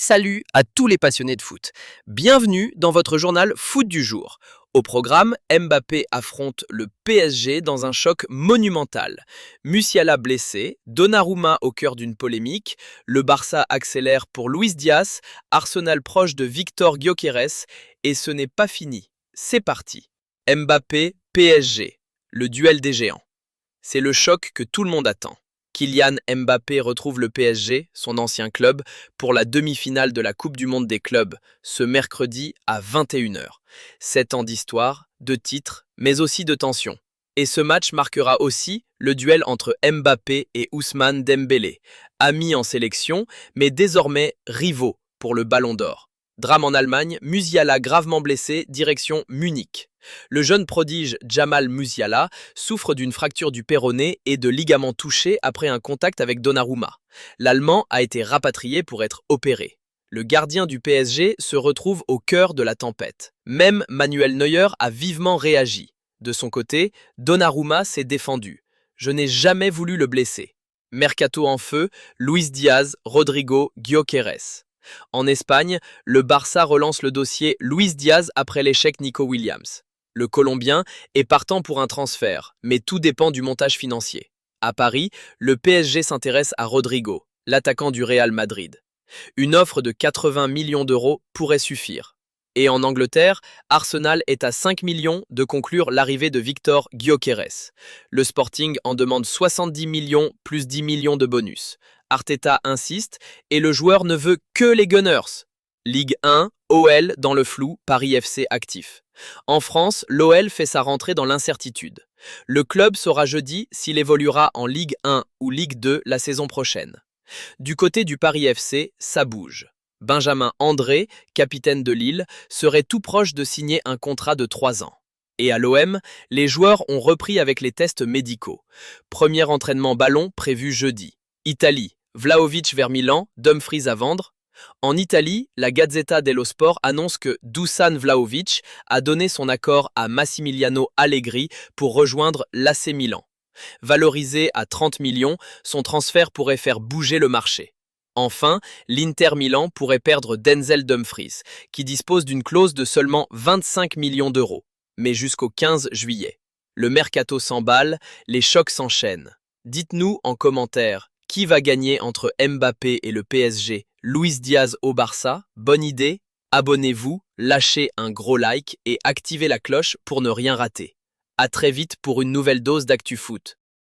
Salut à tous les passionnés de foot. Bienvenue dans votre journal Foot du jour. Au programme, Mbappé affronte le PSG dans un choc monumental. Musiala blessé, Donnarumma au cœur d'une polémique, le Barça accélère pour Luis Diaz, Arsenal proche de Victor Gyökeres, et ce n'est pas fini. C'est parti. Mbappé, PSG, le duel des géants. C'est le choc que tout le monde attend. Kylian Mbappé retrouve le PSG, son ancien club, pour la demi-finale de la Coupe du Monde des clubs, ce mercredi à 21h. 7 ans d'histoire, de titres, mais aussi de tension. Et ce match marquera aussi le duel entre Mbappé et Ousmane Dembélé, amis en sélection, mais désormais rivaux pour le Ballon d'Or. Drame en Allemagne, Musiala gravement blessé, direction Munich. Le jeune prodige Jamal Musiala souffre d'une fracture du péroné et de ligaments touchés après un contact avec Donnarumma. L'Allemand a été rapatrié pour être opéré. Le gardien du PSG se retrouve au cœur de la tempête. Même Manuel Neuer a vivement réagi. De son côté, Donnarumma s'est défendu. Je n'ai jamais voulu le blesser. Mercato en feu, Luis Diaz, Rodrigo, Gyökeres. En Espagne, le Barça relance le dossier Luis Diaz après l'échec Nico Williams. Le Colombien est partant pour un transfert, mais tout dépend du montage financier. À Paris, le PSG s'intéresse à Rodrigo, l'attaquant du Real Madrid. Une offre de 80 millions d'euros pourrait suffire. Et en Angleterre, Arsenal est à 5 millions de conclure l'arrivée de Victor Gyökeres. Le Sporting en demande 70 millions plus 10 millions de bonus. Arteta insiste et le joueur ne veut que les Gunners. Ligue 1, OL dans le flou, Paris FC actif. En France, l'OL fait sa rentrée dans l'incertitude. Le club saura jeudi s'il évoluera en Ligue 1 ou Ligue 2 la saison prochaine. Du côté du Paris FC, ça bouge. Benjamin André, capitaine de Lille, serait tout proche de signer un contrat de 3 ans. Et à l'OM, les joueurs ont repris avec les tests médicaux. Premier entraînement ballon prévu jeudi. Italie, Vlahovic vers Milan, Dumfries à vendre. En Italie, la Gazzetta dello Sport annonce que Dusan Vlahovic a donné son accord à Massimiliano Allegri pour rejoindre l'AC Milan. Valorisé à 30 millions, son transfert pourrait faire bouger le marché. Enfin, l'Inter Milan pourrait perdre Denzel Dumfries, qui dispose d'une clause de seulement 25 millions d'euros, mais jusqu'au 15 juillet. Le mercato s'emballe, les chocs s'enchaînent. Dites-nous en commentaire, qui va gagner entre Mbappé et le PSG? Luis Diaz au Barça? Bonne idée? Abonnez-vous, lâchez un gros like et activez la cloche pour ne rien rater. À très vite pour une nouvelle dose d'actu foot.